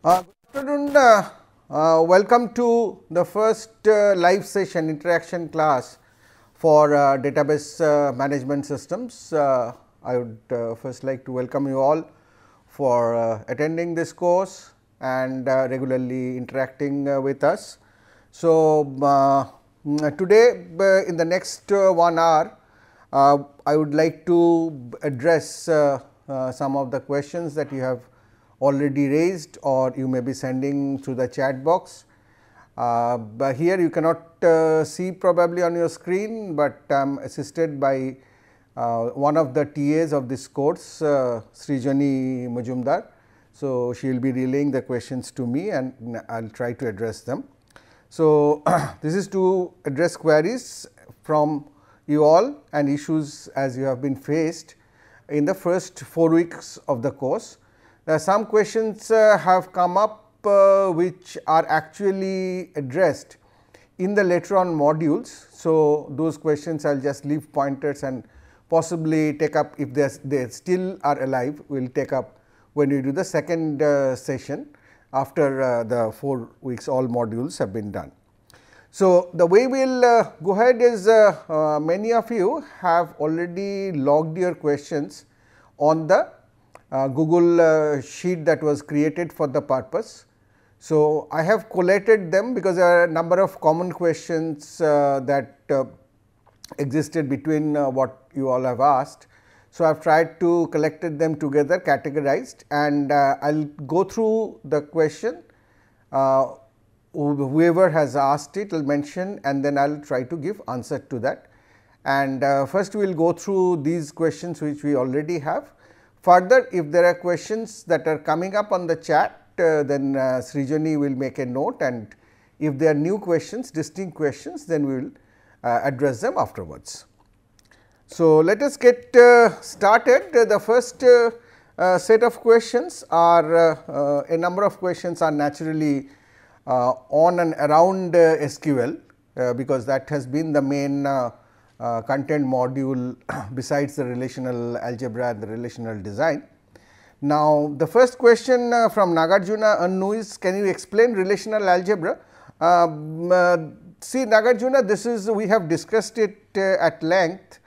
Good afternoon. Welcome to the first live session interaction class for database management systems. I would first like to welcome you all for attending this course and regularly interacting with us. So, today in the next 1 hour, I would like to address some of the questions that you have already raised or you may be sending through the chat box. But here you cannot see probably on your screen, but I am assisted by one of the TAs of this course, Srijani Majumdar. So, she will be relaying the questions to me and I will try to address them. So, this is to address queries from you all and issues as you have been faced in the first 4 weeks of the course. Some questions have come up which are actually addressed in the later on modules. So, those questions I will just leave pointers and possibly take up if they still are alive, we will take up when we do the second session after the 4 weeks all modules have been done. So, the way we will go ahead is many of you have already logged your questions on the Google sheet that was created for the purpose. So, I have collated them because there are a number of common questions that existed between what you all have asked. So, I have tried to collected them together, categorized, and I will go through the question. Whoever has asked it will mention and then I will try to give answer to that. And first we will go through these questions which we already have. Further, if there are questions that are coming up on the chat, then Srijani will make a note, and if there are new questions, distinct questions, then we will address them afterwards. So, let us get started. The first set of questions are a number of questions are naturally on and around SQL, because that has been the main content module besides the relational algebra and the relational design. Now, the first question from Nagarjuna Annu is, can you explain relational algebra? See Nagarjuna, this is we have discussed it at length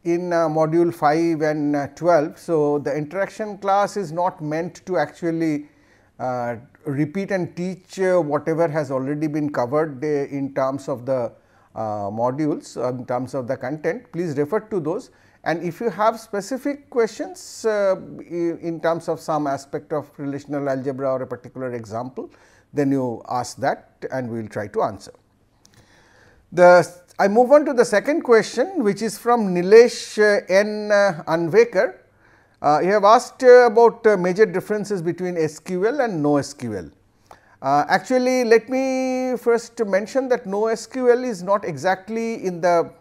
in module 5 and 12. So, the interaction class is not meant to actually repeat and teach whatever has already been covered in terms of the modules, in terms of the content. Please refer to those, and if you have specific questions in terms of some aspect of relational algebra or a particular example, then you ask that and we will try to answer. I move on to the second question, which is from Nilesh N. Anvekar. You have asked about major differences between SQL and no SQL. Actually, let me first mention that no SQL is not exactly in the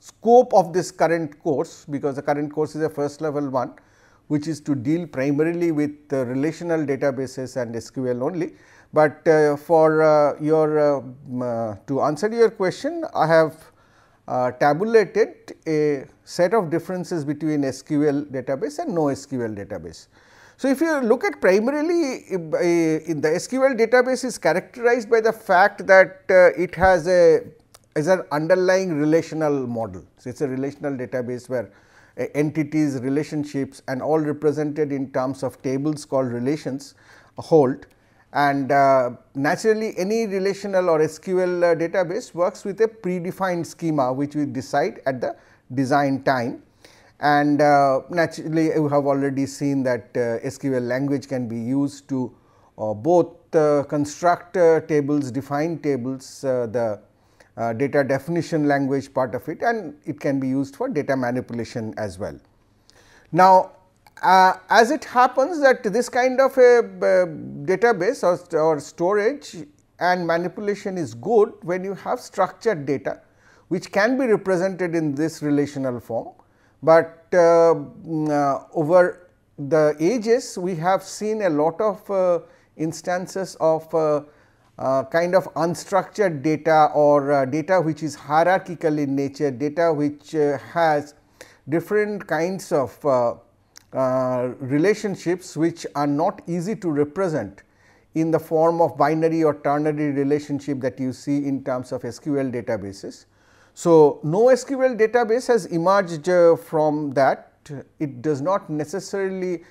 scope of this current course, because the current course is a first level one, which is to deal primarily with relational databases and SQL only. But for your to answer your question, I have tabulated a set of differences between SQL database and no SQL database. So, if you look at primarily in the SQL database is characterized by the fact that it has an underlying relational model. So, it is a relational database where entities, relationships and all represented in terms of tables called relations hold, and naturally any relational or SQL database works with a predefined schema which we decide at the design time. And naturally, you have already seen that SQL language can be used to both construct tables, define tables, the data definition language part of it, and it can be used for data manipulation as well. Now, as it happens that this kind of a database or storage and manipulation is good when you have structured data, which can be represented in this relational form. But over the ages, we have seen a lot of instances of kind of unstructured data or data which is hierarchical in nature, data which has different kinds of relationships which are not easy to represent in the form of binary or ternary relationship that you see in terms of SQL databases. So, no SQL database has emerged from that. It does not necessarily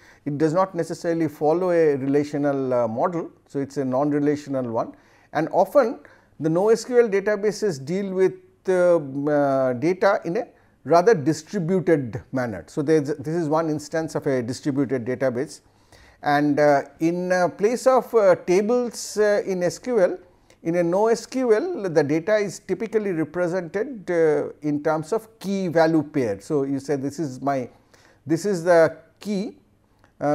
follow a relational model. So, it is a non-relational one, and often the no SQL databases deal with data in a rather distributed manner. So, this is one instance of a distributed database, and in place of tables in SQL, in a no SQL the data is typically represented in terms of key value pair. So, you say this is the key.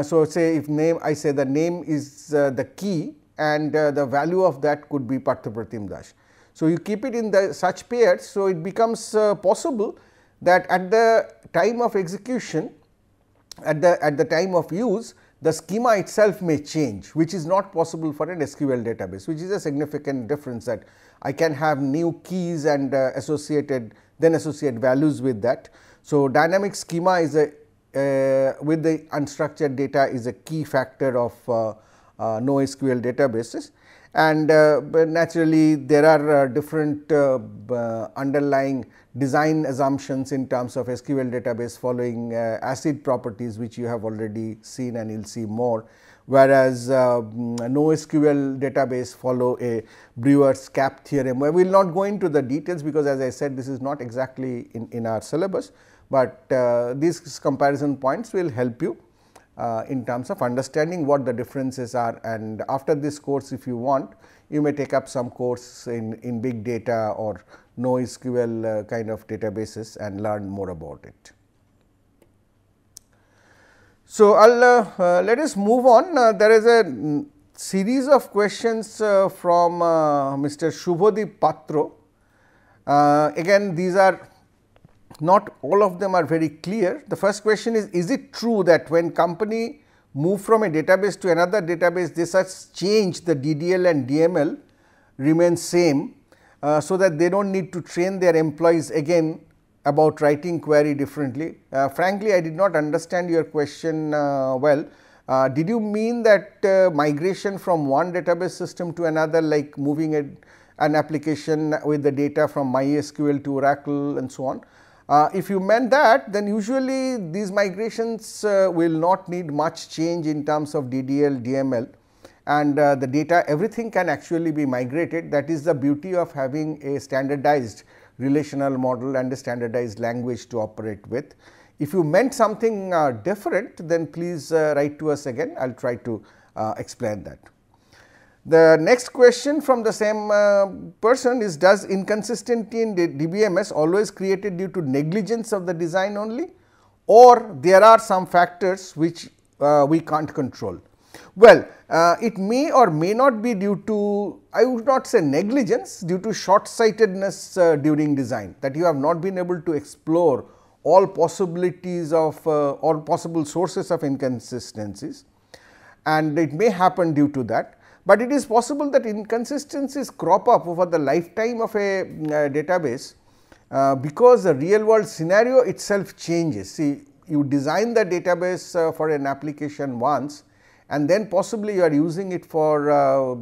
So, say if name, I say the name is the key, and the value of that could be Partha Pratim Dash. So, you keep it in the such pairs. So, it becomes possible that at the time of execution, at the time of use, the schema itself may change, which is not possible for an SQL database, which is a significant difference, that I can have new keys and associate values with that. So, dynamic schema is with the unstructured data is a key factor of no SQL databases, and naturally there are different underlying design assumptions in terms of SQL database following acid properties, which you have already seen and you will see more, whereas no SQL database follow a Brewer's cap theorem. We will not go into the details, because as I said, this is not exactly in our syllabus, but these comparison points will help you in terms of understanding what the differences are. And after this course, if you want, you may take up some course in big data or no SQL kind of databases and learn more about it. So, let us move on. There is a series of questions from Mr. Shubhodip Patro. Again, these are not all of them are very clear. The first question is it true that when company move from a database to another database, they such change the DDL and DML remain same, so that they do not need to train their employees again about writing query differently? Frankly, I did not understand your question well. Did you mean that migration from one database system to another, like moving an application with the data from MySQL to Oracle and so on? If you meant that, then usually these migrations will not need much change in terms of DDL, DML, and the data, everything can actually be migrated. That is the beauty of having a standardized relational model and a standardized language to operate with. If you meant something different, then please write to us again. I will try to explain that. The next question from the same person is, does inconsistency in DBMS always created due to negligence of the design only, or there are some factors which we can't control? Well, it may or may not be due to, I would not say negligence, due to short-sightedness during design, that you have not been able to explore all possibilities of all possible sources of inconsistencies, and it may happen due to that. But it is possible that inconsistencies crop up over the lifetime of a database because the real world scenario itself changes. See, you design the database for an application once, and then possibly you are using it for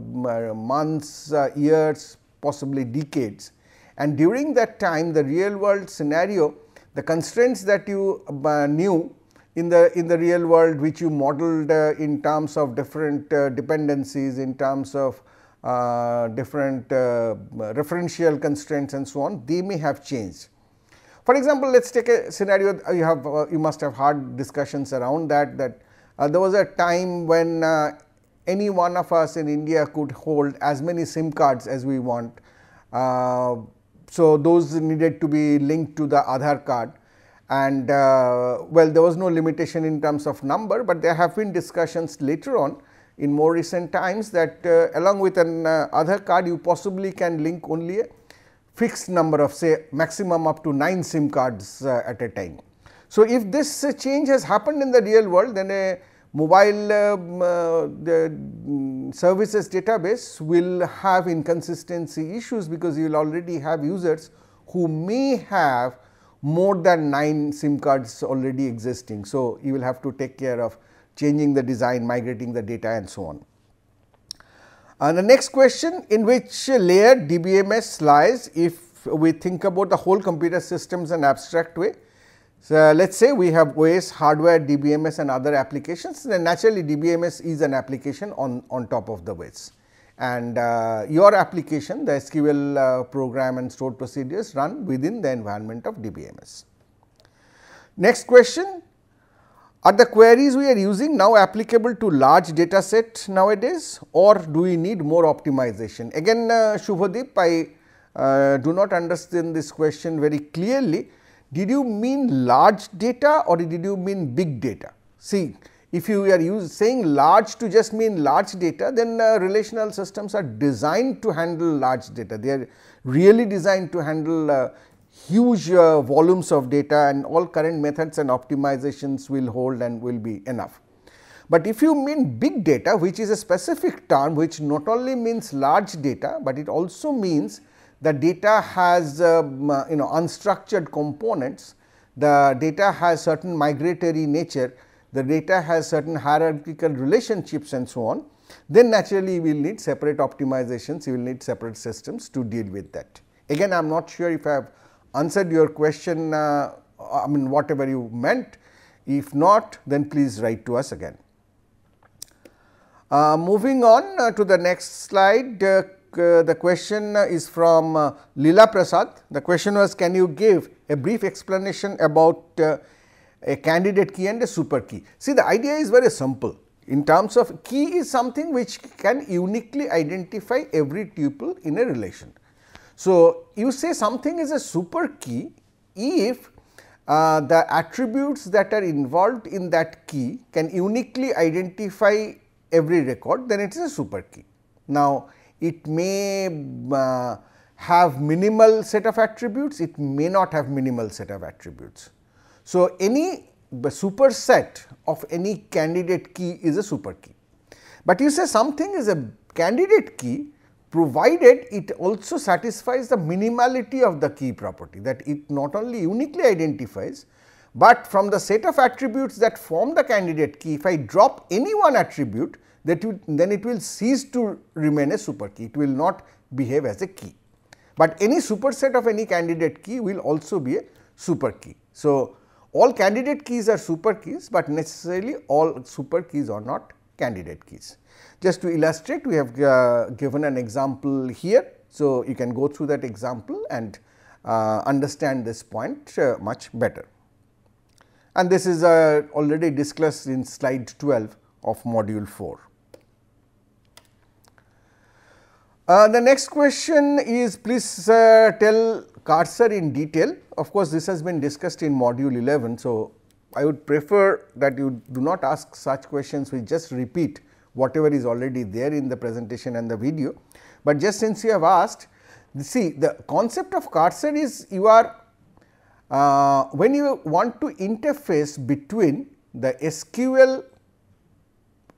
months, years, possibly decades, and during that time the real world scenario, the constraints that you knew in the real world, which you modeled in terms of different dependencies, in terms of different referential constraints and so on, they may have changed. For example, let us take a scenario, you must have had discussions around that there was a time when any one of us in India could hold as many SIM cards as we want. So, those needed to be linked to the Aadhaar card, and well, there was no limitation in terms of number, but there have been discussions later on in more recent times that along with an Aadhaar card, you possibly can link only a fixed number of, say, maximum up to 9 SIM cards at a time. So, if this change has happened in the real world, then a mobile services database will have inconsistency issues, because you will already have users who may have more than 9 SIM cards already existing. So, you will have to take care of changing the design, migrating the data and so on. And the next question, in which layer DBMS lies if we think about the whole computer systems in abstract way. So, let us say we have OS, hardware, DBMS and other applications, then naturally DBMS is an application on top of the OS. And your application, the SQL program and stored procedures run within the environment of DBMS. Next question, are the queries we are using now applicable to large data set nowadays, or do we need more optimization? Again Shubhadeep, I do not understand this question very clearly. Did you mean large data or did you mean big data? See, if you are saying large to just mean large data, then relational systems are designed to handle large data. They are really designed to handle huge volumes of data, and all current methods and optimizations will hold and will be enough. But if you mean big data, which is a specific term which not only means large data, but it also means the data has unstructured components, the data has certain migratory nature, the data has certain hierarchical relationships and so on, then naturally you will need separate optimizations, you will need separate systems to deal with that. Again, I am not sure if I have answered your question, I mean whatever you meant. If not, then please write to us again. Moving on to the next slide, the question is from Leela Prasad. The question was, can you give a brief explanation about a candidate key and a super key? See, the idea is very simple. In terms of key is something which can uniquely identify every tuple in a relation. So, you say something is a super key if the attributes that are involved in that key can uniquely identify every record, then it is a super key. Now, it may have minimal set of attributes, it may not have minimal set of attributes. So, any superset of any candidate key is a super key. But you say something is a candidate key provided it also satisfies the minimality of the key property, that it not only uniquely identifies, but from the set of attributes that form the candidate key, if I drop any one attribute, then it will cease to remain a super key, it will not behave as a key. But any superset of any candidate key will also be a super key. So, all candidate keys are super keys, but necessarily all super keys are not candidate keys. Just to illustrate, we have given an example here. So, you can go through that example and understand this point much better. And this is already discussed in slide 12 of module 4. The next question is, please tell cursor in detail. Of course, this has been discussed in module 11. So, I would prefer that you do not ask such questions, we just repeat whatever is already there in the presentation and the video. But just since you have asked, see, the concept of cursor is you are when you want to interface between the SQL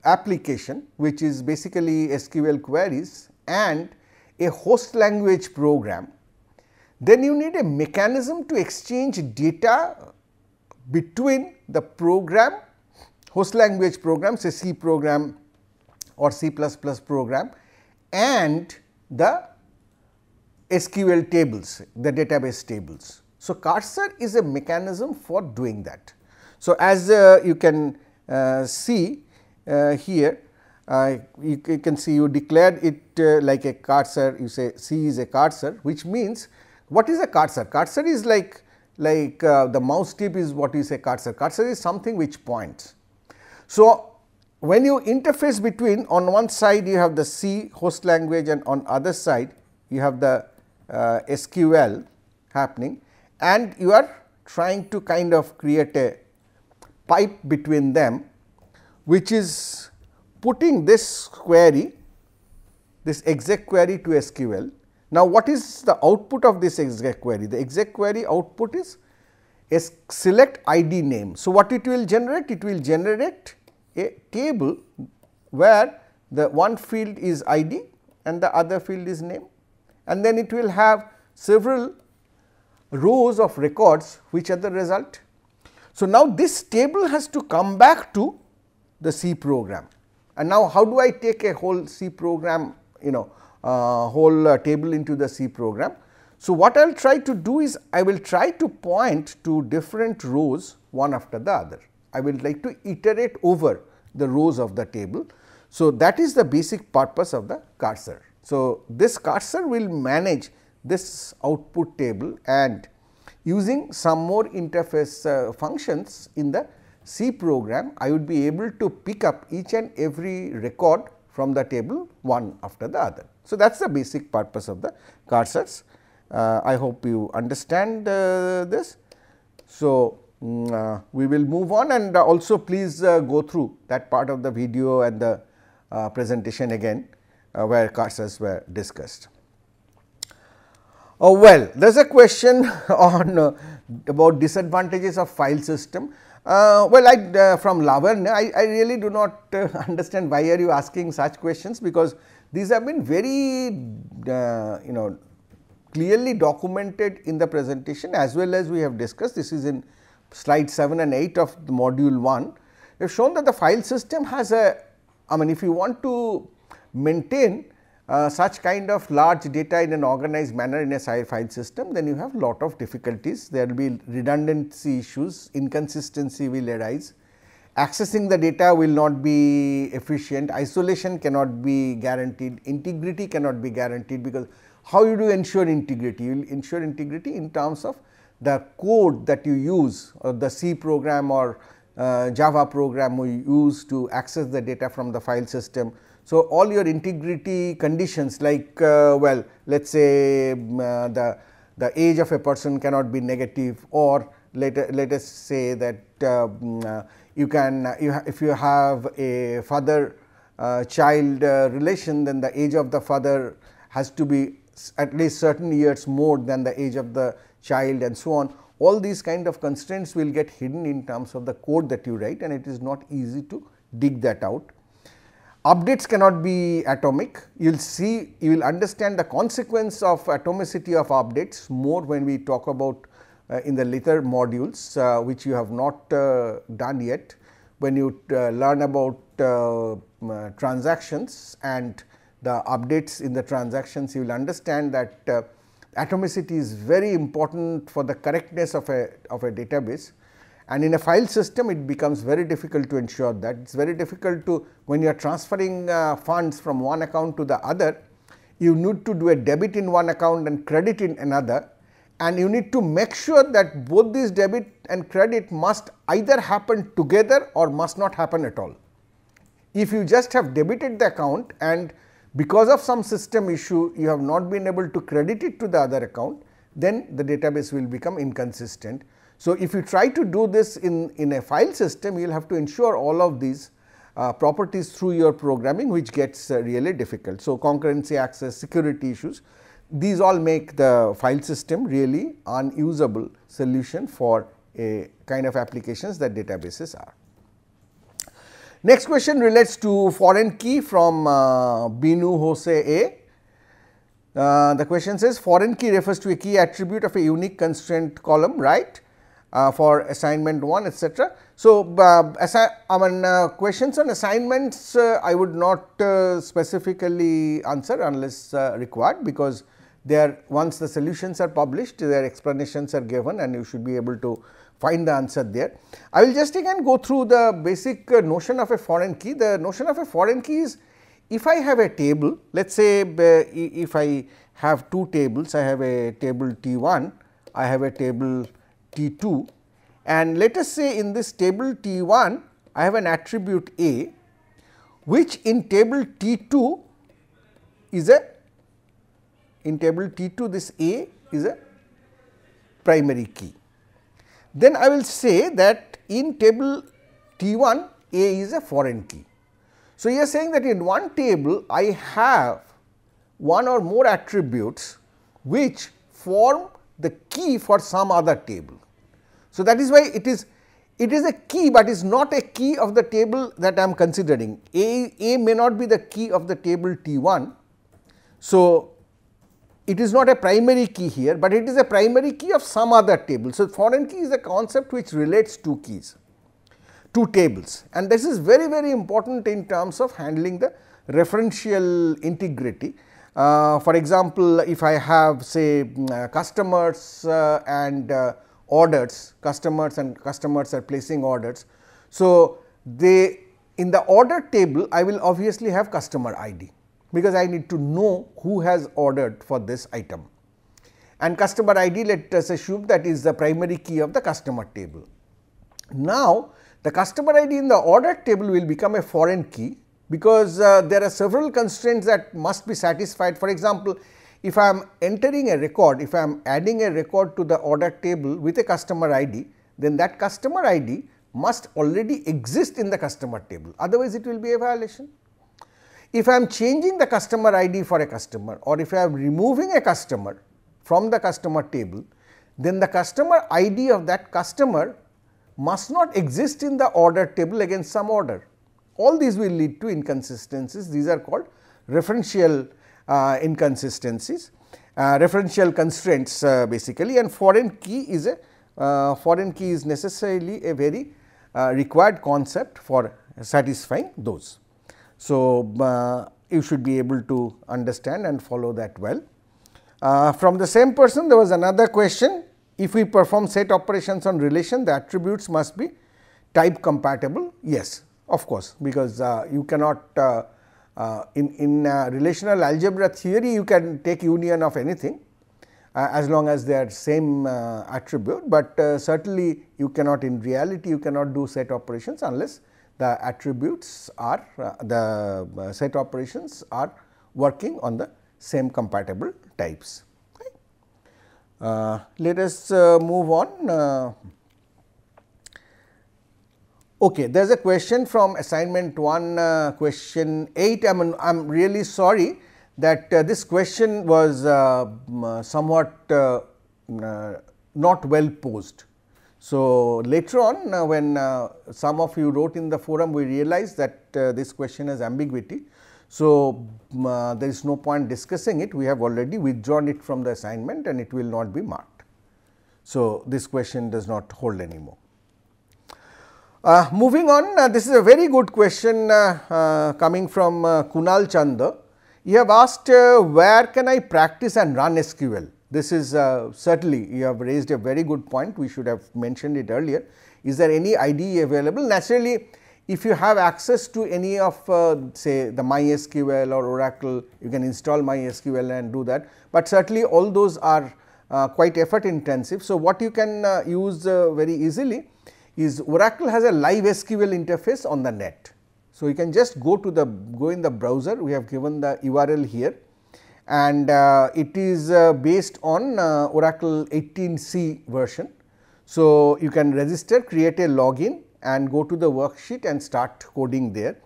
application, which is basically SQL queries, and a host language program, then you need a mechanism to exchange data between the program, host language program, say C program or C++ program, and the SQL tables, the database tables. So, cursor is a mechanism for doing that. So, as you can see here, you can see you declared it like a cursor, you say C is a cursor, which means what is a cursor? Cursor is like the mouse tip is what you say cursor. Cursor is something which points. So, when you interface between, on one side you have the C host language and on other side you have the SQL happening, and you are trying to kind of create a pipe between them, which is putting this query, this exec query to SQL. Now, what is the output of this exec query? The exec query output is a select ID name. So, what it will generate? It will generate a table where the one field is ID and the other field is name, and then it will have several rows of records which are the result. So, now this table has to come back to the C program, and now how do I take a whole C program, whole table into the C program. So, what I will try to do is I will try to point to different rows one after the other. I will like to iterate over the rows of the table. So, that is the basic purpose of the cursor. So, this cursor will manage this output table, and using some more interface functions in the C program, I would be able to pick up each and every record from the table one after the other. So, that is the basic purpose of the cursors. I hope you understand this. So, we will move on, and also please go through that part of the video and the presentation again where cursors were discussed. Well, there is a question on about disadvantages of file system. Well, from Lavanya, I really do not understand why are you asking such questions, because these have been very clearly documented in the presentation as well as we have discussed. This is in slide 7 and 8 of the module 1. We have shown that the file system has a, if you want to maintain such kind of large data in an organized manner in a file system, then you have lot of difficulties. There will be redundancy issues, inconsistency will arise, accessing the data will not be efficient, isolation cannot be guaranteed, integrity cannot be guaranteed, because how you do ensure integrity? You will ensure integrity in terms of the code that you use, or the C program or Java program we use to access the data from the file system. So, all your integrity conditions like well, let us say the age of a person cannot be negative, or let us say that you can if you have a father child relation, then the age of the father has to be at least certain years more than the age of the child, and so on. All these kind of constraints will get hidden in terms of the code that you write, and it is not easy to dig that out. Updates cannot be atomic. You will see, you will understand the consequence of atomicity of updates more when we talk about in the later modules, which you have not done yet. When you learn about transactions and the updates in the transactions, you will understand that atomicity is very important for the correctness of a database, and in a file system it becomes very difficult to ensure that. It is very difficult to, when you are transferring funds from one account to the other, you need to do a debit in one account and credit in another, and you need to make sure that both these debit and credit must either happen together or must not happen at all. If you just have debited the account and because of some system issue you have not been able to credit it to the other account, then the database will become inconsistent. So, if you try to do this in a file system, you will have to ensure all of these properties through your programming, which gets really difficult. So, concurrency access, security issues, these all make the file system really unusable solution for a kind of applications that databases are. Next question relates to foreign key from Binu Jose A. The question says foreign key refers to a key attribute of a unique constraint column, right, for assignment 1, etc. So, questions on assignments I would not specifically answer unless required, because there once the solutions are published, their explanations are given and you should be able to find the answer there. I will just again go through the basic notion of a foreign key. The notion of a foreign key is, if I have a table, let us say if I have two tables, I have a table T1, I have a table T2, and let us say in this table T1 I have an attribute A, which in table T2 is this A is a primary key. Then I will say that in table T1 A is a foreign key. So, you are saying that in one table I have one or more attributes which form the key for some other table. So, that is why it is a key, but is not a key of the table that I am considering. A may not be the key of the table T1. So, it is not a primary key here, but it is a primary key of some other table. So, foreign key is a concept which relates two keys, two tables, and this is very, very important in terms of handling the referential integrity. For example, if I have say customers and orders, customers are placing orders. So, they in the order table I will obviously have customer ID, because I need to know who has ordered for this item, and customer ID, let us assume that is the primary key of the customer table. Now, the customer ID in the order table will become a foreign key, because there are several constraints that must be satisfied. For example, if I am entering a record, if I am adding a record to the order table with a customer ID, then that customer ID must already exist in the customer table, otherwise it will be a violation. If I am changing the customer ID for a customer, or if I am removing a customer from the customer table, then the customer ID of that customer must not exist in the order table against some order. All these will lead to inconsistencies. These are called referential inconsistencies, referential constraints basically, and foreign key is necessarily a very required concept for satisfying those. So, you should be able to understand and follow that well. From the same person, there was another question: if we perform set operations on relation, the attributes must be type compatible. Yes, of course, because you cannot in relational algebra theory you can take union of anything as long as they are same attribute, but certainly you cannot, in reality you cannot do set operations unless the attributes are the set operations are working on the same compatible types. Let us move on. Okay, there is a question from assignment 1, question 8. I am really sorry that this question was somewhat not well posed. So, later on when some of you wrote in the forum, we realized that this question has ambiguity. So, there is no point discussing it, we have already withdrawn it from the assignment and it will not be marked. So, this question does not hold anymore. Moving on, this is a very good question coming from Kunal Chanda. You have asked where can I practice and run SQL? This is certainly you have raised a very good point, we should have mentioned it earlier. Is there any IDE available? Naturally, if you have access to any of say the MySQL or Oracle, you can install MySQL and do that, but certainly all those are quite effort intensive. So, what you can use very easily is Oracle has a live SQL interface on the net. So, you can just go in the browser, we have given the URL here, and it is based on Oracle 18c version. So, you can register, create a login and go to the worksheet and start coding there.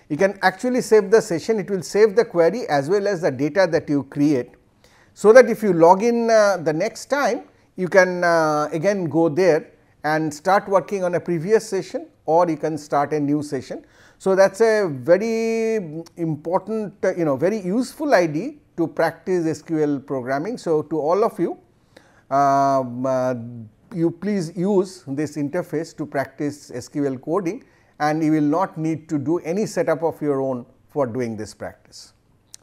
You can actually save the session, it will save the query as well as the data that you create, so that if you log in the next time, you can again go there and start working on a previous session, or you can start a new session. So, that is a very important very useful idea to practice SQL programming. So, to all of you, you please use this interface to practice SQL coding, and you will not need to do any setup of your own for doing this practice.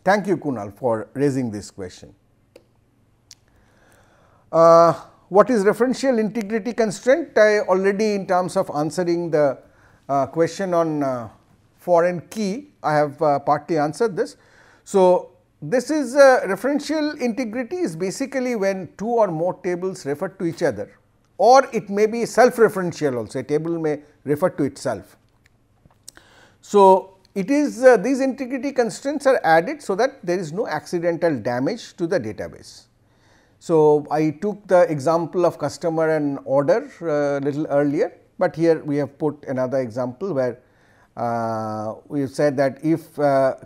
Thank you, Kunal, for raising this question. What is referential integrity constraint? I already, in terms of answering the question on foreign key, I have partly answered this. So, this is referential integrity is basically when two or more tables refer to each other, or it may be self-referential also, a table may refer to itself. So, it is these integrity constraints are added so that there is no accidental damage to the database. So, I took the example of customer and order little earlier, but here we have put another example where we have said that if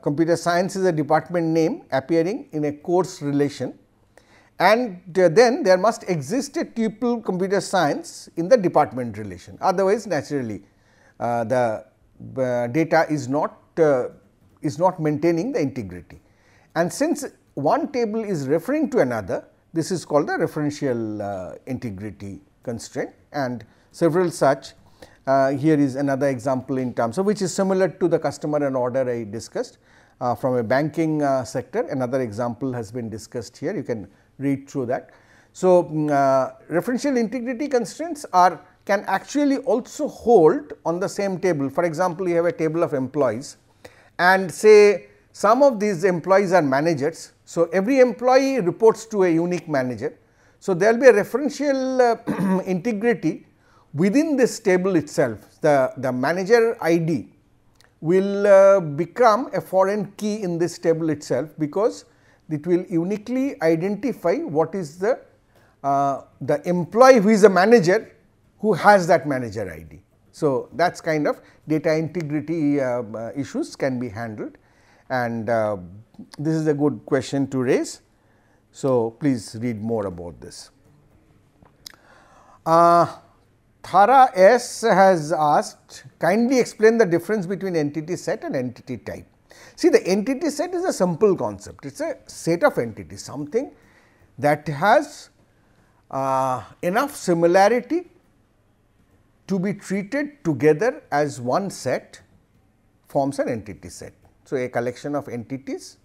computer science is a department name appearing in a course relation, and then there must exist a tuple computer science in the department relation, otherwise naturally the data is not maintaining the integrity. And since one table is referring to another, this is called the referential integrity constraint, and several such. Here is another example in terms of which is similar to the customer and order I discussed from a banking sector. Another example has been discussed here, you can read through that. So, referential integrity constraints can actually also hold on the same table. For example, you have a table of employees and say some of these employees are managers. So, every employee reports to a unique manager. So, there will be a referential integrity within this table itself. The manager ID will become a foreign key in this table itself, because it will uniquely identify what is the employee who is a manager who has that manager ID. So, that is kind of data integrity issues can be handled, and this is a good question to raise. So, please read more about this. Thara S has asked, kindly explain the difference between entity set and entity type. See, the entity set is a simple concept, it is a set of entities, something that has enough similarity to be treated together as one set forms an entity set. So, a collection of entities,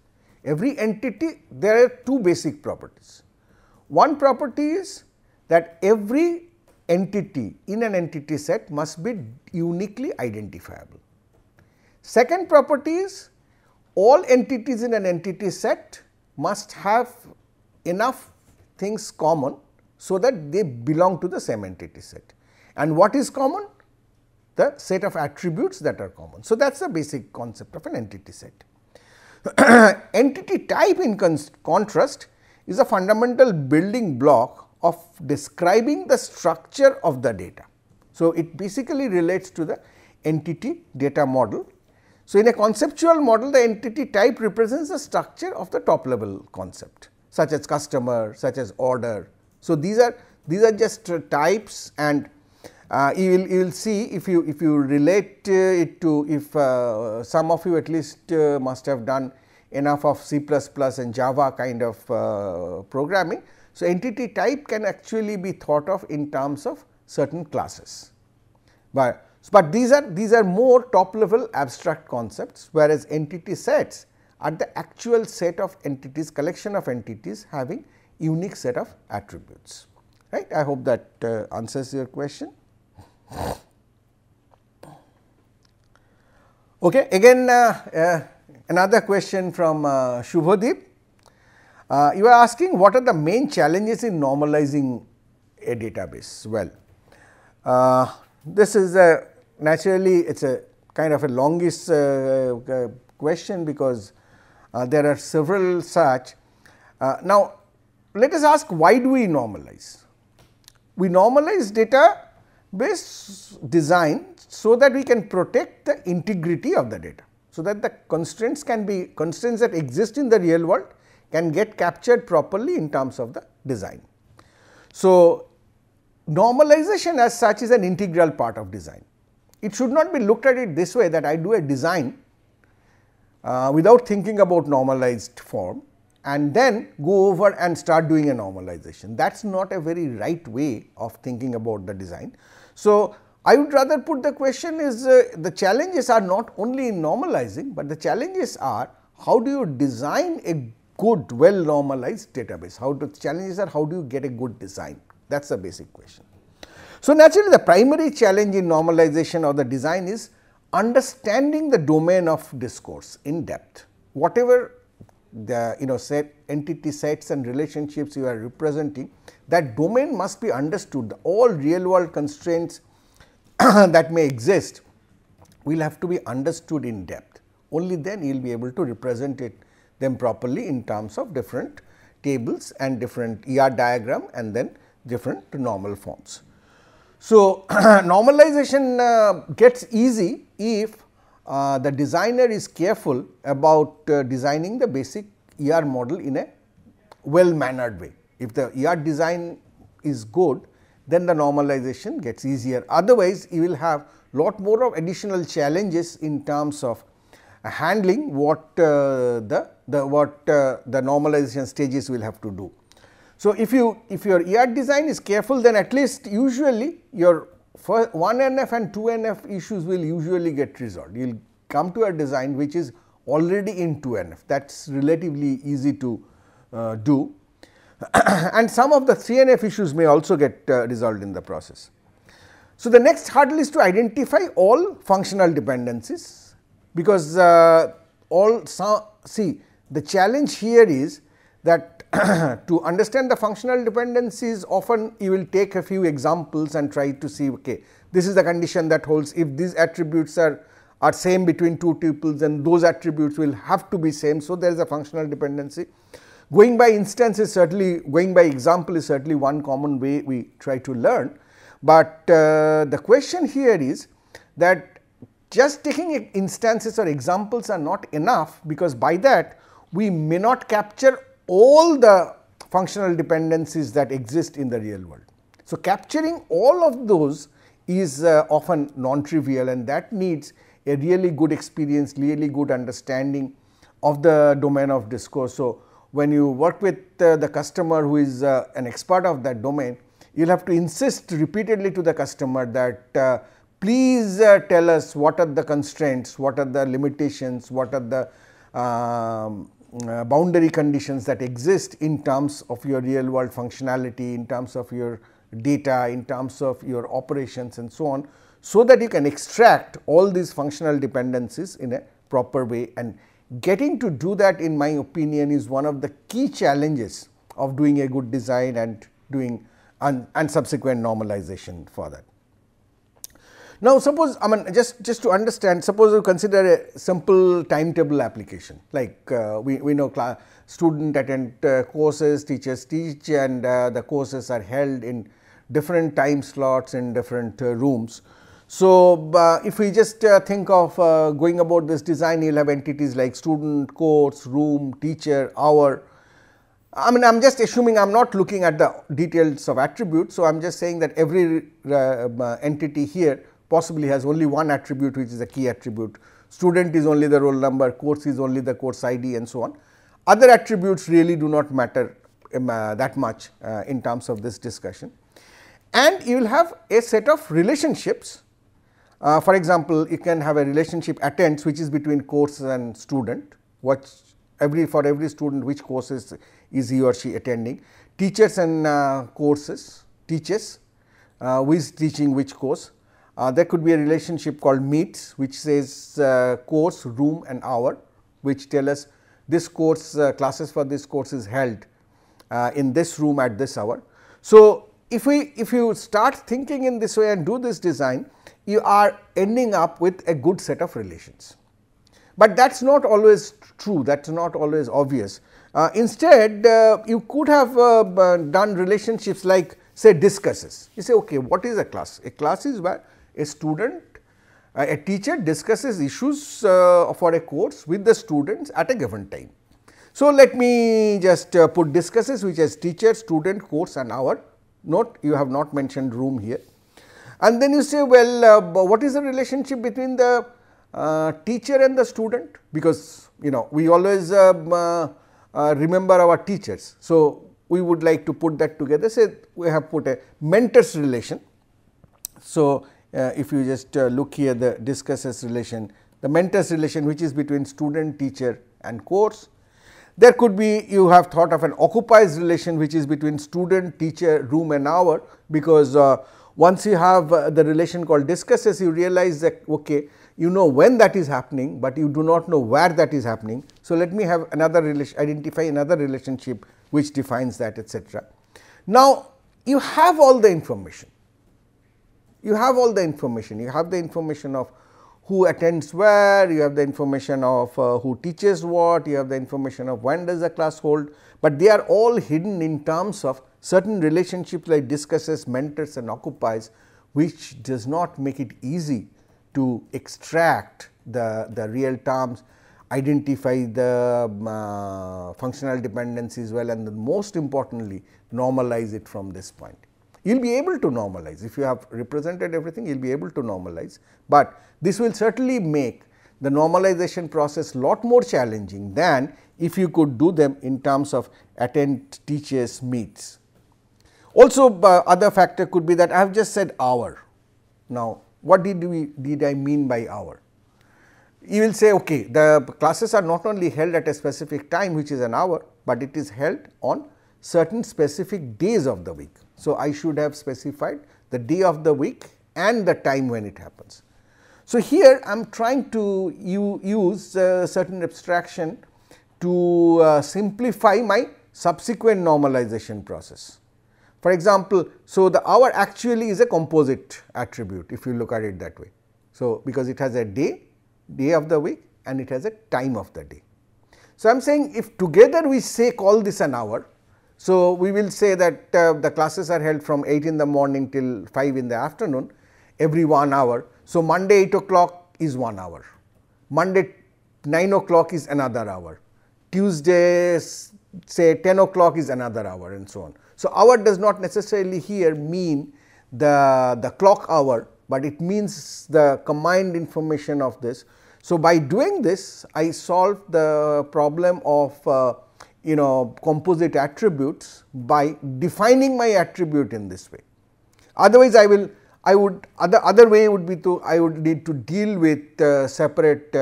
every entity, there are two basic properties. One property is that every entity in an entity set must be uniquely identifiable. Second property is all entities in an entity set must have enough things common so that they belong to the same entity set. And what is common? The set of attributes that are common. So, that is the basic concept of an entity set. Entity type in contrast is a fundamental building block of describing the structure of the data. So, it basically relates to the entity data model. So, in a conceptual model, the entity type represents the structure of the top level concept, such as customer, such as order. So, these are just types, and you will see if you relate it to, if some of you at least must have done enough of C++ and Java kind of programming. So, entity type can actually be thought of in terms of certain classes, but these are more top level abstract concepts, whereas entity sets are the actual set of entities, collection of entities having unique set of attributes, right. I hope that answers your question. Okay. Again another question from Shubhadeep. You are asking what are the main challenges in normalizing a database. Well, this is naturally it is a kind of a longish question, because there are several such. Now, let us ask, why do we normalize? We normalize database design so that we can protect the integrity of the data, so that the constraints that exist in the real world can get captured properly in terms of the design. So, normalization as such is an integral part of design. It should not be looked at it this way, that I do a design without thinking about normalized form and then go over and start doing a normalization. That is not a very right way of thinking about the design. So, I would rather put the question is the challenges are not only in normalizing, but the challenges are how do you design a good well normalized database, challenges are how do you get a good design, that is the basic question. So, naturally the primary challenge in normalization of the design is understanding the domain of discourse in depth. Whatever the entity sets and relationships you are representing, that domain must be understood. All real world constraints that may exist will have to be understood in depth. Only then you will be able to represent them properly in terms of different tables and different ER diagram and then different normal forms. So, normalization gets easy if the designer is careful about designing the basic ER model in a well mannered way. If the ER design is good, then the normalization gets easier. Otherwise, you will have lot more of additional challenges in terms of handling what the normalization stages will have to do. So, if your ER design is careful, then at least usually your 1NF and 2NF issues will usually get resolved. You will come to a design which is already in 2NF, that is relatively easy to do, and some of the 3NF issues may also get resolved in the process. So, the next hurdle is to identify all functional dependencies, because the challenge here is that to understand the functional dependencies, often you will take a few examples and try to see, okay, this is the condition that holds if these attributes are same between two tuples, then those attributes will have to be same. So, there is a functional dependency. Going by instance is certainly, going by example is certainly one common way we try to learn, but the question here is that just taking instances or examples are not enough, because by that we may not capture all the functional dependencies that exist in the real world. So, capturing all of those is often non-trivial, and that needs a really good experience, really good understanding of the domain of discourse. So, when you work with the customer who is an expert of that domain, you will have to insist repeatedly to the customer that please tell us what are the constraints, what are the limitations, what are the boundary conditions that exist in terms of your real world functionality, in terms of your data, in terms of your operations and so on, so that you can extract all these functional dependencies in a proper way. And getting to do that, in my opinion, is one of the key challenges of doing a good design and doing and subsequent normalization for that. Now, suppose, I mean, just to understand, suppose you consider a simple timetable application, like we know student attend courses, teachers teach, and the courses are held in different time slots in different rooms. So, if we just think of going about this design, you will have entities like student, course, room, teacher, hour. I mean, I am just assuming, I am not looking at the details of attributes. So, I am just saying that every entity here possibly has only one attribute, which is a key attribute. Student is only the roll number, course is only the course ID, and so on. Other attributes really do not matter that much in terms of this discussion. And you will have a set of relationships. For example, you can have a relationship attends, which is between course and student, for every student which courses is he or she attending. Teachers and courses, teachers, who is teaching which course. There could be a relationship called meets, which says course, room and hour, which tell us this course, classes for this course is held in this room at this hour. So, if you start thinking in this way and do this design, you are ending up with a good set of relations. But that is not always true, that is not always obvious. Instead, you could have done relationships like, say, discusses. You say, okay, what is a class? A class is where a student, a teacher discusses issues for a course with the students at a given time. So, let me just put discusses, which is teacher, student, course and hour. Note, you have not mentioned room here. And then you say, well, what is the relationship between the teacher and the student? Because we always remember our teachers. So, we would like to put that together. Say we have put a mentors relation. So, if you just look here, the discusses relation, the mentors relation, which is between student, teacher and course. There could be, you have thought of an occupies relation, which is between student, teacher, room and hour, because once you have the relation called discusses, you realize that, okay, you know when that is happening, but you do not know where that is happening. So, let me have another relation, identify another relationship which defines that, etc. Now, you have all the information. You have all the information. You have the information of who attends where, you have the information of who teaches what, you have the information of when does the class hold, but they are all hidden in terms of certain relationships like discusses, mentors and occupies, which does not make it easy to extract the real terms, identify the functional dependencies well, and then most importantly normalize it from this point. You will be able to normalize if you have represented everything, you will be able to normalize, but this will certainly make the normalization process lot more challenging than if you could do them in terms of attend teachers meets. Also, other factor could be that I have just said hour. Now, what did I mean by hour? You will say, okay, the classes are not only held at a specific time, which is an hour, but it is held on certain specific days of the week. So, I should have specified the day of the week and the time when it happens. So, here I am trying to use certain abstraction to simplify my subsequent normalization process. For example, so the hour actually is a composite attribute if you look at it that way. So, because it has a day of the week and it has a time of the day. So, I am saying if together we say call this an hour. So, we will say that the classes are held from 8 in the morning till 5 in the afternoon every 1 hour. So, Monday 8 o'clock is 1 hour, Monday 9 o'clock is another hour, Tuesday say 10 o'clock is another hour, and so on. So, hour does not necessarily here mean the clock hour, but it means the combined information of this. So, by doing this I solve the problem of composite attributes by defining my attribute in this way. Otherwise, other way would be I would need to deal with separate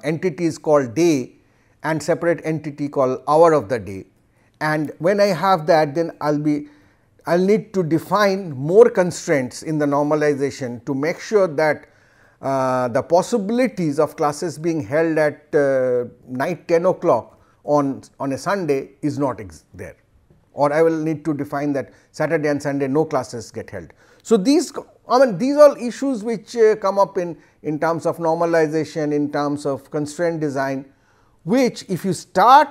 entities called day and separate entity called hour of the day. And when I have that, then I will need to define more constraints in the normalization to make sure that the possibilities of classes being held at night 10 o'clock on a Sunday is not there, or I will need to define that Saturday and Sunday no classes get held. So, these all issues which come up in terms of normalization, in terms of constraint design, which if you start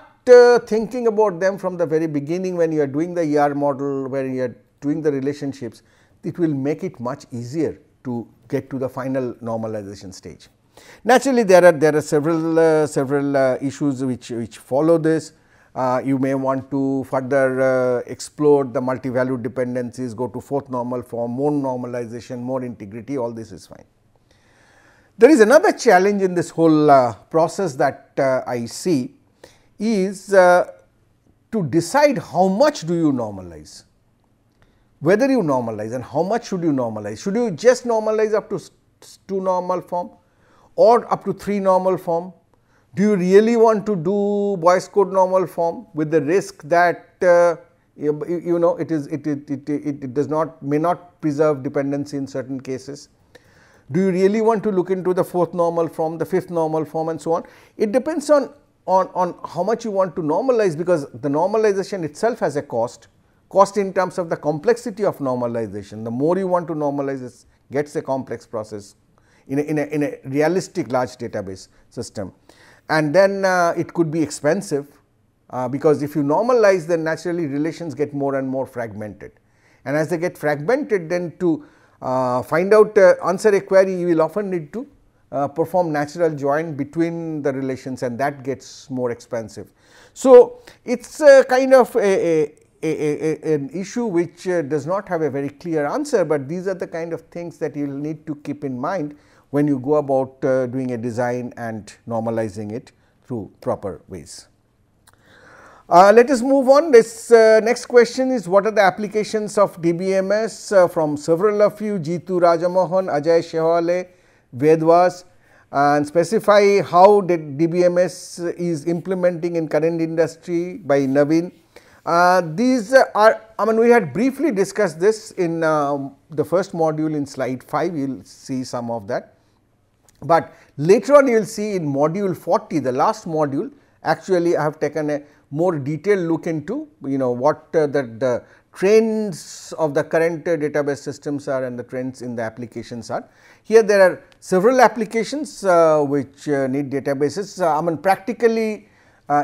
thinking about them from the very beginning when you are doing the ER model, where you are doing the relationships, it will make it much easier to get to the final normalization stage. Naturally, there are several issues which follow this. You may want to further explore the multi-value dependencies, go to fourth normal form, more normalization, more integrity, all this is fine. There is another challenge in this whole process that I see is to decide how much do you normalize, whether you normalize and how much should you normalize. Should you just normalize up to 2 normal form or up to 3 normal form? Do you really want to do Boyce code normal form with the risk that it does not, may not preserve dependency in certain cases? Do you really want to look into the 4th normal form, the 5th normal form, and so on? It depends on how much you want to normalize, because the normalization itself has a cost in terms of the complexity of normalization. The more you want to normalize, it gets a complex process in a realistic large database system. And then it could be expensive, because if you normalize, then naturally relations get more and more fragmented, and as they get fragmented, then to find out answer a query, you will often need to perform natural join between the relations, and that gets more expensive. So, it is kind of an issue which does not have a very clear answer, but these are the kind of things that you will need to keep in mind when you go about doing a design and normalizing it through proper ways. Let us move on. This next question is, what are the applications of DBMS from several of you, Jeetu Rajamohan, Ajay Shehwale, Vedwas, and specify how the DBMS is implementing in current industry by Naveen. These are, we had briefly discussed this in the first module in slide 5, you will see some of that. But later on you will see in module 40, the last module, actually I have taken a more detailed look into what the trends of the current database systems are and the trends in the applications are. Here there are several applications which need databases. Practically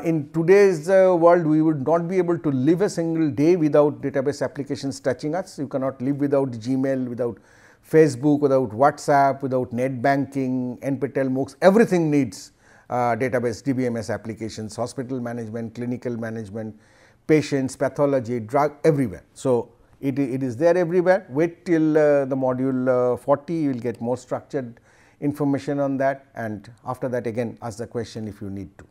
in today's world, we would not be able to live a single day without database applications touching us. You cannot live without Gmail, without Facebook, without WhatsApp, without net banking, NPTEL, MOOCs, everything needs database DBMS applications, hospital management, clinical management, patients, pathology, drug, everywhere. So, it is there everywhere. Wait till the module 40, you will get more structured information on that, and after that again ask the question if you need to.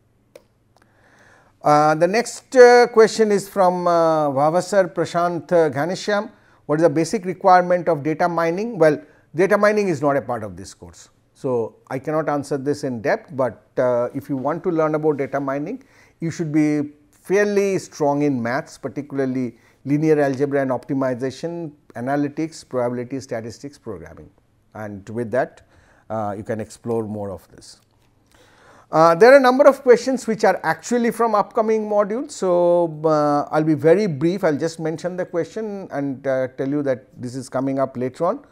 The next question is from Vavasar Prashant Ghaneshyam. What is the basic requirement of data mining? Well, data mining is not a part of this course. So, I cannot answer this in depth, but if you want to learn about data mining, you should be fairly strong in maths, particularly linear algebra and optimization, analytics, probability, statistics, programming, and with that you can explore more of this. There are a number of questions which are actually from upcoming modules. So, I will be very brief, I will just mention the question and tell you that this is coming up later on.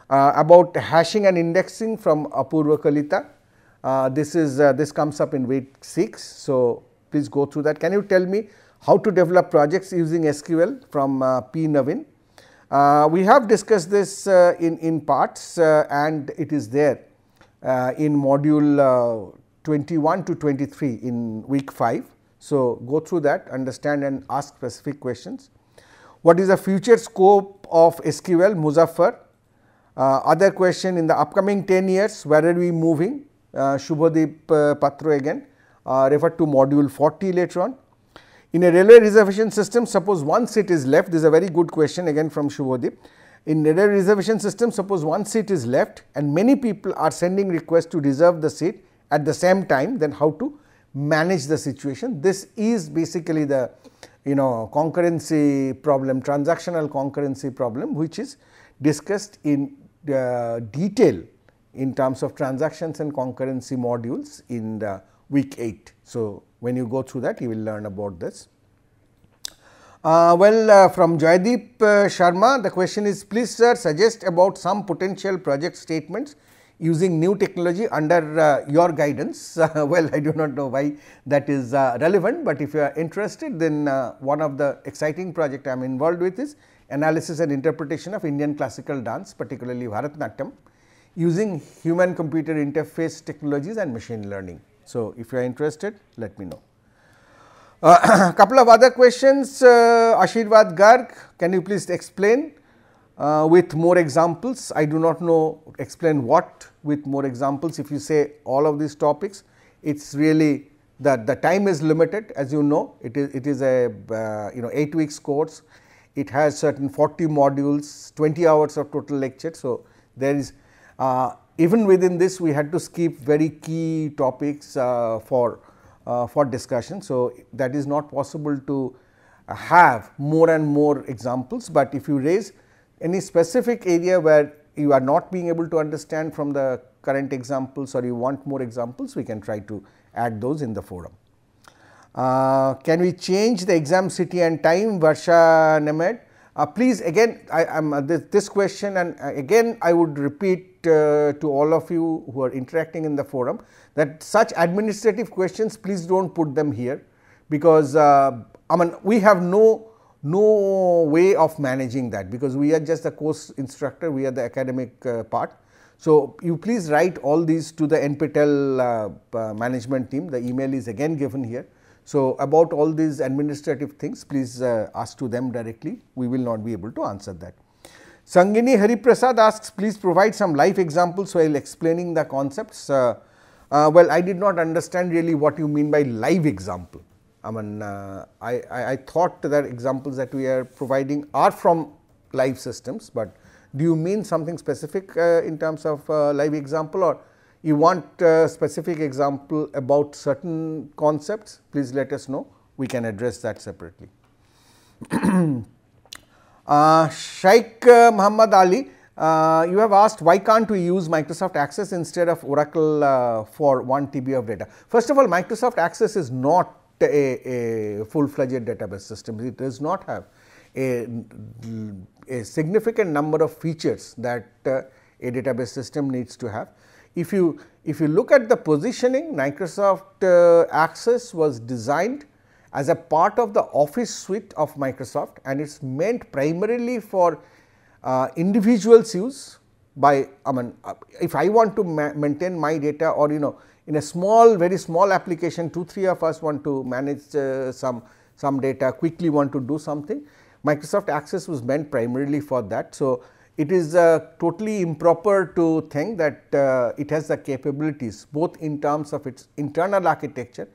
About hashing and indexing from Apurva Kalita. This comes up in week 6. So, please go through that. Can you tell me how to develop projects using SQL from P. Navin? We have discussed this in parts and it is there in module 21 to 23 in week 5. So, go through that, understand and ask specific questions. What is the future scope of SQL? Muzaffar. Other question, in the upcoming 10 years, where are we moving? Shubhadeep Patro again, referred to module 40 later on. In a railway reservation system, suppose one seat is left. This is a very good question again from Shubhadeep. In a railway reservation system, suppose one seat is left and many people are sending requests to reserve the seat at the same time, then how to manage the situation? This is basically the concurrency problem, transactional concurrency problem, which is discussed in detail in terms of transactions and concurrency modules in the week 8. So, when you go through that, you will learn about this. From Joydeep Sharma, the question is, please sir suggest about some potential project statements using new technology under your guidance. Well, I do not know why that is relevant, but if you are interested, then one of the exciting project I am involved with is analysis and interpretation of Indian classical dance, particularly Bharatanatyam, using human computer interface technologies and machine learning. So, if you are interested, let me know. Couple of other questions. Ashirvad Garg, can you please explain with more examples? I do not know explain what with more examples. If you say all of these topics, it is really that the time is limited, as you know. It is a 8 weeks course. It has certain 40 modules, 20 hours of total lecture. So, there is even within this we had to skip very key topics for discussion. So, that is not possible to have more and more examples, but if you raise any specific area where you are not being able to understand from the current examples or you want more examples, we can try to add those in the forum. Can we change the exam city and time? Varsha Nemed. Please again this question, and again I would repeat to all of you who are interacting in the forum that such administrative questions, please do not put them here, because we have no way of managing that, because we are just the course instructor, we are the academic part. So, you please write all these to the NPTEL management team. The email is again given here. So, about all these administrative things, please ask to them directly. We will not be able to answer that. Sangini Hariprasad asks, please provide some live examples while explaining the concepts. Well, I did not understand really what you mean by live example. I thought that examples that we are providing are from live systems, but do you mean something specific in terms of live example, or you want a specific example about certain concepts? Please let us know, we can address that separately. Shaikh Muhammad Ali, you have asked why can't we use Microsoft Access instead of Oracle for 1 TB of data. First of all, Microsoft Access is not a full-fledged database system. It does not have a significant number of features that a database system needs to have. If you look at the positioning, Microsoft Access was designed as a part of the Office suite of Microsoft, and it is meant primarily for individuals use by, if I want to maintain my data, or in a small, very small application, 2-3 of us want to manage some data, quickly want to do something, Microsoft Access was meant primarily for that. So, it is totally improper to think that it has the capabilities both in terms of its internal architecture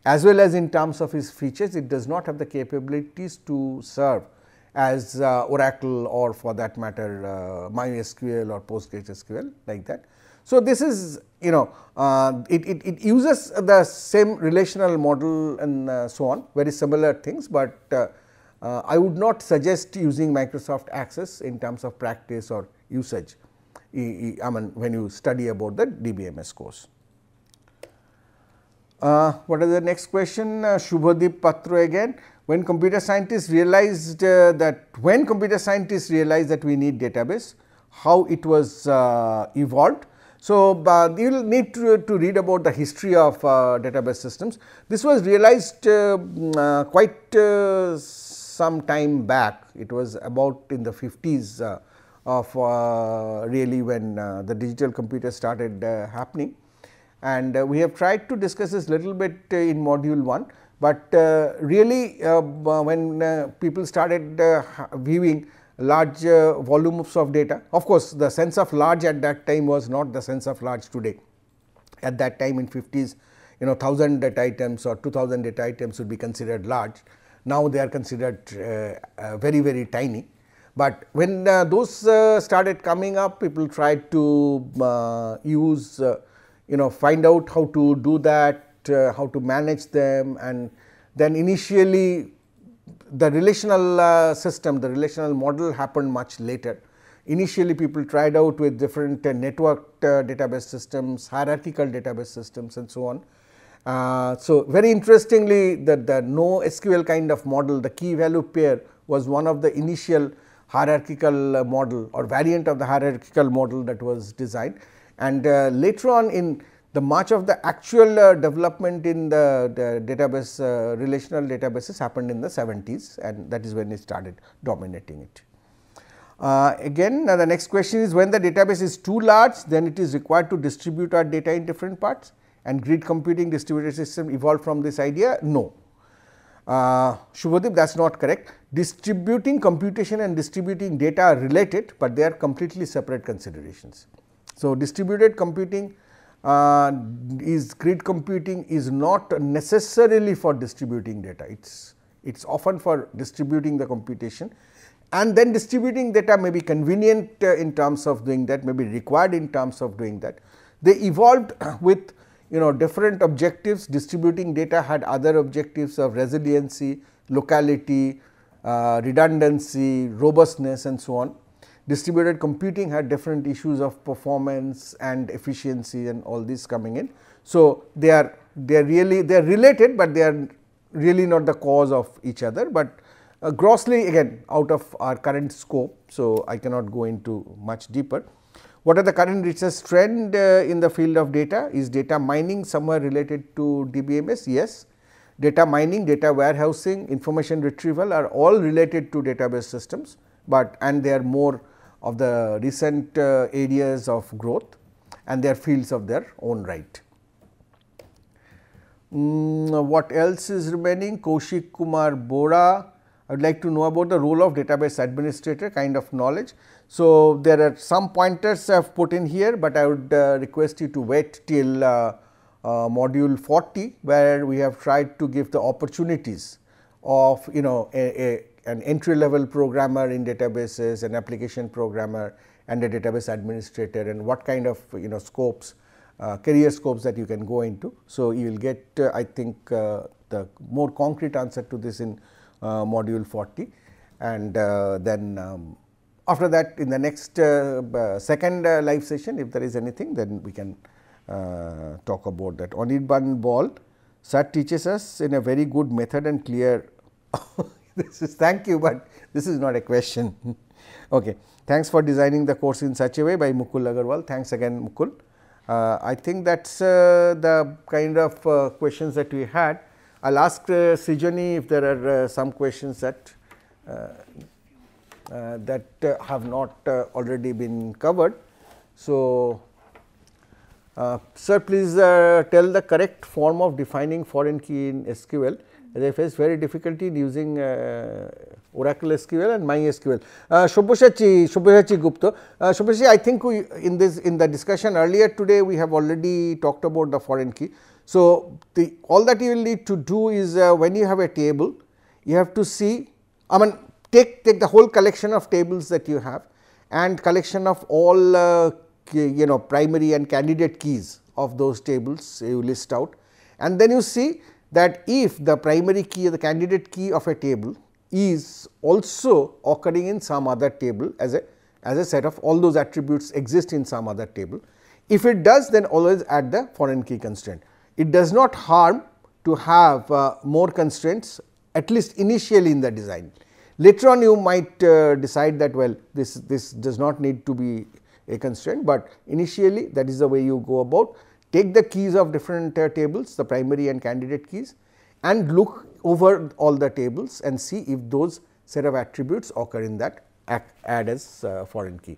as well as in terms of its features. It does not have the capabilities to serve as Oracle or for that matter MySQL or PostgreSQL like that. So, this is it uses the same relational model and so on, very similar things, but I would not suggest using Microsoft Access in terms of practice or usage, I mean when you study about the DBMS course. What is the next question? Shubhadeep Patro again. When computer scientists realized that we need database, how it was evolved. So, you will need to read about the history of database systems. This was realized quite some time back. It was about in the 50s of really when the digital computer started happening, and we have tried to discuss this little bit in module 1. But really when people started viewing large volumes of data, of course, the sense of large at that time was not the sense of large today. At that time in 50s, 1000 data items or 2000 data items would be considered large. Now, they are considered very, very tiny. But when those started coming up, people tried to use find out how to do that, how to manage them, and then initially the relational system, the relational model happened much later. Initially people tried out with different networked database systems, hierarchical database systems and so on. So, very interestingly the No SQL kind of model, the key value pair was one of the initial hierarchical model or variant of the hierarchical model that was designed, and later on in the much of the actual development in the database relational databases happened in the 70s, and that is when it started dominating it. Again the next question is, when the database is too large, then it is required to distribute our data in different parts, and grid computing distributed system evolved from this idea? No. Shubhadeep, that is not correct. Distributing computation and distributing data are related, but they are completely separate considerations. So, distributed computing grid computing is not necessarily for distributing data, it is often for distributing the computation, and then distributing data may be convenient in terms of doing that, may be required in terms of doing that. They evolved with different objectives. Distributing data had other objectives of resiliency, locality, redundancy, robustness and so on. Distributed computing had different issues of performance and efficiency and all these coming in. So, they are related, but they are really not the cause of each other, but grossly again out of our current scope. So, I cannot go into much deeper. What are the current research trend in the field of data? Is data mining somewhere related to DBMS? Yes. Data mining, data warehousing, information retrieval are all related to database systems, and they are more of the recent areas of growth, and they are fields of their own right. What else is remaining? Kaushik Kumar Bora, I would like to know about the role of database administrator, kind of knowledge. So, there are some pointers I have put in here, but I would request you to wait till module 40, where we have tried to give the opportunities of an entry level programmer in databases, an application programmer and a database administrator, and what kind of scopes, career scopes that you can go into. So, you will get I think the more concrete answer to this in module 40, and then after that in the next second live session, if there is anything, then we can talk about that. Anirban Ball, sir teaches us in a very good method and clear. This is thank you, but this is not a question. Okay. Thanks for designing the course in such a way, by Mukul Agarwal. Thanks again, Mukul. I think that is the kind of questions that we had. I will ask Srijani if there are some questions that have not already been covered. So, sir, please tell the correct form of defining foreign key in SQL. As I face very difficulty in using Oracle SQL and MySQL. Shobhaschi Gupta. Shobhaschi, I think in the discussion earlier today we have already talked about the foreign key. So, all that you will need to do is when you have a table, you have to see, I mean take the whole collection of tables that you have and collection of all primary and candidate keys of those tables you list out, and then you see that if the primary key or the candidate key of a table is also occurring in some other table as a set of all those attributes exist in some other table. If it does, then always add the foreign key constraint. It does not harm to have more constraints, at least initially in the design. Later on you might decide that well this does not need to be a constraint, but initially that is the way you go about. Take the keys of different tables, the primary and candidate keys, and look over all the tables and see if those set of attributes occur in that, add as foreign key.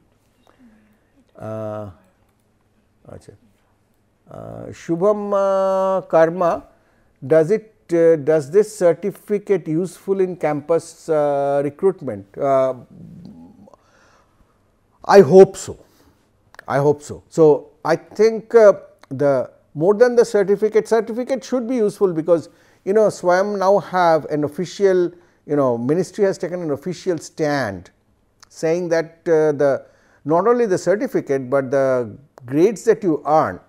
Shubham Karma, does this certificate useful in campus recruitment? I hope so. So, I think the more than the certificate should be useful, because SWAYAM now have an official, ministry has taken an official stand saying that not only the certificate, but the grades that you earn,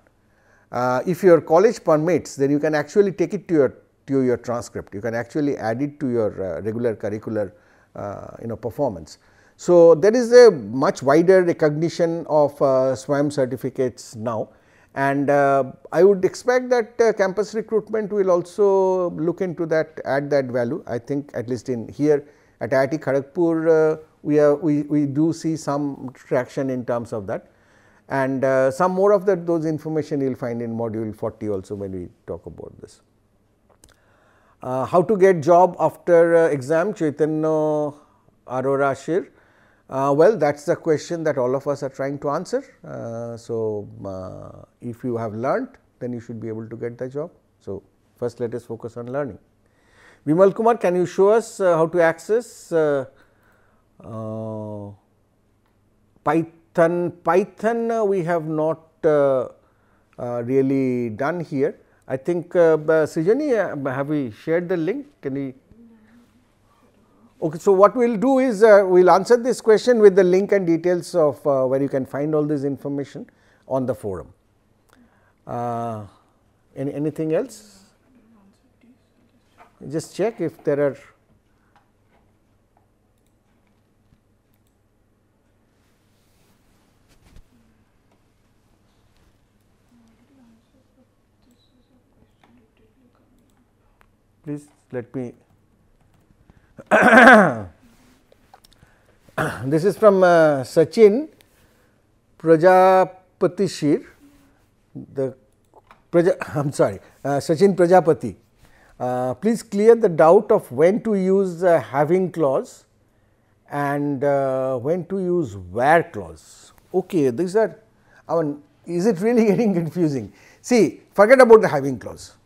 if your college permits, then you can actually take it to your transcript, you can actually add it to your regular curricular performance. So, there is a much wider recognition of SWAYAM certificates now, and I would expect that campus recruitment will also look into that, add that value. I think at least in here at IIT Kharagpur we do see some traction in terms of that, and some more of those information you will find in module 40 also when we talk about this. How to get job after exam, Chaitanya Arora Shir. Well, that is the question that all of us are trying to answer. If you have learnt, then you should be able to get the job. So, first let us focus on learning. Vimal Kumar, can you show us how to access Python? Python we have not really done here. I think Srijani, have we shared the link? Can we? Okay, so what we will do is we will answer this question with the link and details of where you can find all this information on the forum. Anything else? Just check if there are. Please let me. This is from Sachin Prajapati. Sachin Prajapati. Please clear the doubt of when to use having clause and when to use where clause. Okay, these are. Is it really getting confusing? See, forget about the having clause.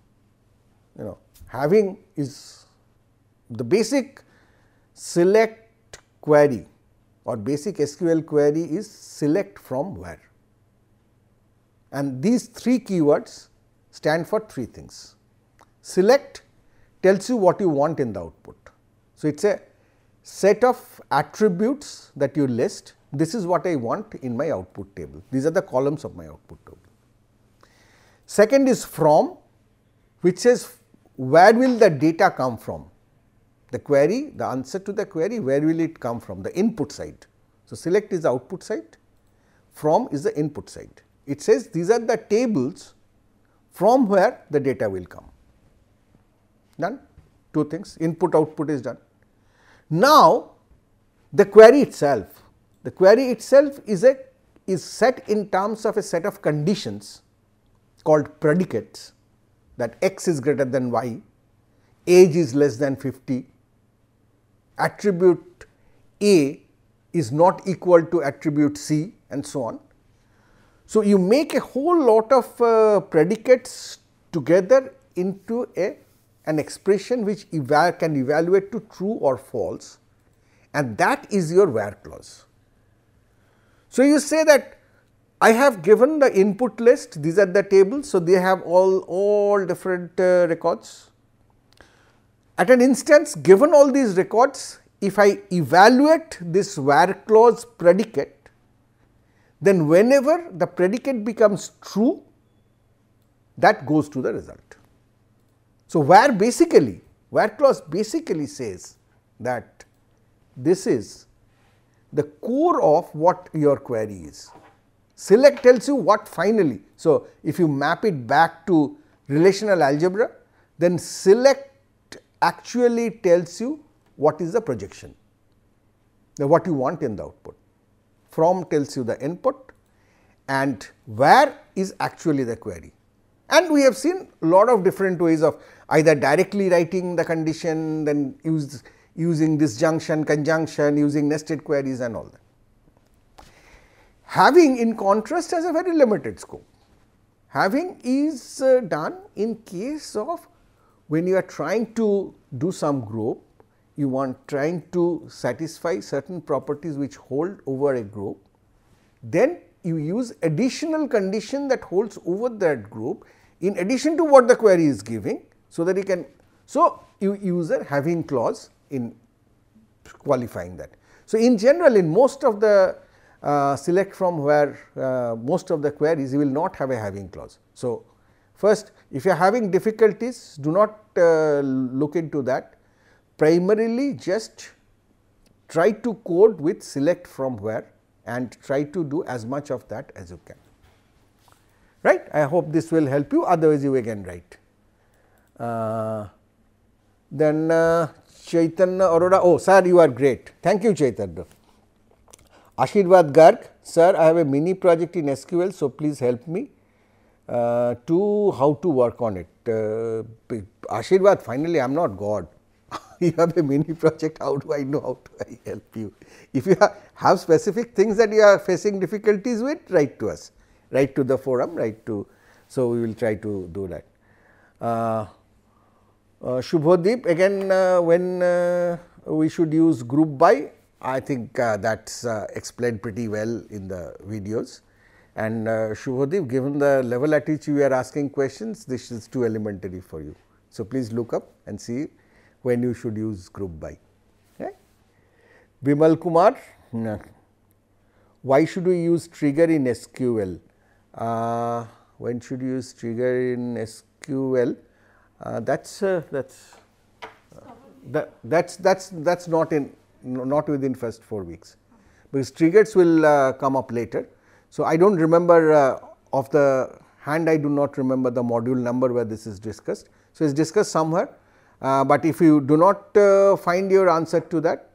Having is the basic select query or basic SQL query is select from where, and these three keywords stand for three things. Select tells you what you want in the output. So, it is a set of attributes that you list. This is what I want in my output table. These are the columns of my output table. Second is from, which says where will the data come from. The query, the answer to the query, where will it come from? The input side. So, select is the output side, from is the input side. It says these are the tables from where the data will come. Done? Two things, input output is done. Now, the query itself is set in terms of a set of conditions called predicates, that x is greater than y, age is less than 50, attribute A is not equal to attribute C, and so on. So, you make a whole lot of predicates together into an expression which can evaluate to true or false, and that is your where clause. So, you say that I have given the input list, these are the tables. So, they have all different records. At an instance, given all these records, if I evaluate this where clause predicate, then whenever the predicate becomes true, that goes to the result. So, where clause basically says that this is the core of what your query is. Select tells you what finally. So, if you map it back to relational algebra, then select actually tells you what is the projection, what you want in the output. From tells you the input, and where is actually the query. And we have seen a lot of different ways of either directly writing the condition, then using disjunction, conjunction, using nested queries and all that. Having, in contrast, has a very limited scope. Having is done in case of when you are trying to do some group, you want trying to satisfy certain properties which hold over a group, then you use additional condition that holds over that group in addition to what the query is giving, so that you can. So, you use a having clause in qualifying that. So, in general, in most of the select from where most of the queries, you will not have a having clause. So, first, if you are having difficulties, do not look into that. Primarily, just try to code with select from where and try to do as much of that as you can. Right? I hope this will help you, otherwise you again write. Then Chaitanya Arora, oh sir, you are great. Thank you, Chaitanya. Ashirwad Garg, sir, I have a mini project in SQL, so please help me to how to work on it. Ashirwad, finally I am not God. You have a mini project, how do I know how to I help you? If you have specific things that you are facing difficulties with, write to us, write to the forum, write to, so we will try to do that. Shubhodip, again when we should use group by, I think that is explained pretty well in the videos. And Shubhodip, given the level at which you are asking questions, this is too elementary for you. So, please look up and see when you should use group by. Okay. Bimal Kumar, why should we use trigger in SQL? When should you use trigger in SQL? That's not within first 4 weeks, because triggers will come up later. So, I do not remember of the hand, I do not remember the module number where this is discussed. So, it is discussed somewhere, but if you do not find your answer to that,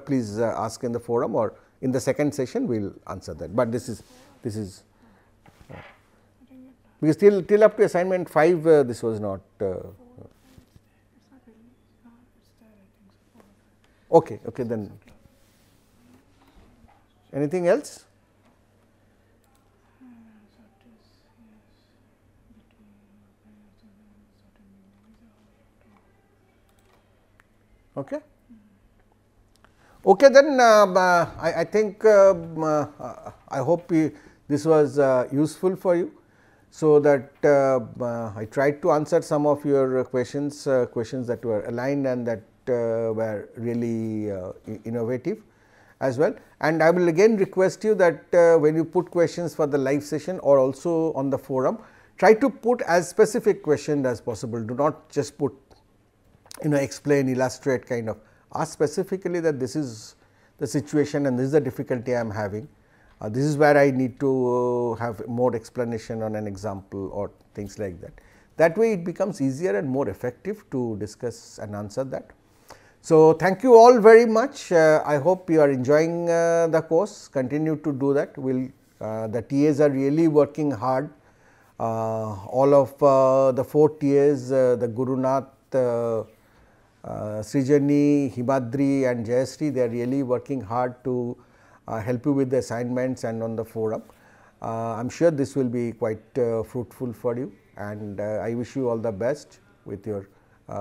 please ask in the forum, or in the second session we will answer that. But this is because till up to assignment 5 this was not. Okay, then anything else? Okay. Okay, then I think I hope this was useful for you. So, that I tried to answer some of your questions that were aligned and that were really innovative as well. And I will again request you that when you put questions for the live session or also on the forum, try to put as specific question as possible. Do not just put explain, illustrate kind of, ask specifically that this is the situation and this is the difficulty I am having. This is where I need to have more explanation on an example or things like that. That way it becomes easier and more effective to discuss and answer that. So, thank you all very much. I hope you are enjoying the course, continue to do that. The TAs are really working hard. All of the 4 TAs, the Gurunath, Srijani, Himadri and Jayasri, they are really working hard to help you with the assignments and on the forum. I am sure this will be quite fruitful for you, and I wish you all the best with your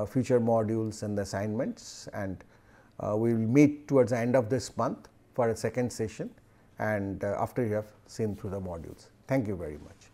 future modules and the assignments, and We will meet towards the end of this month for a second session, and after you have seen through the modules. Thank you very much.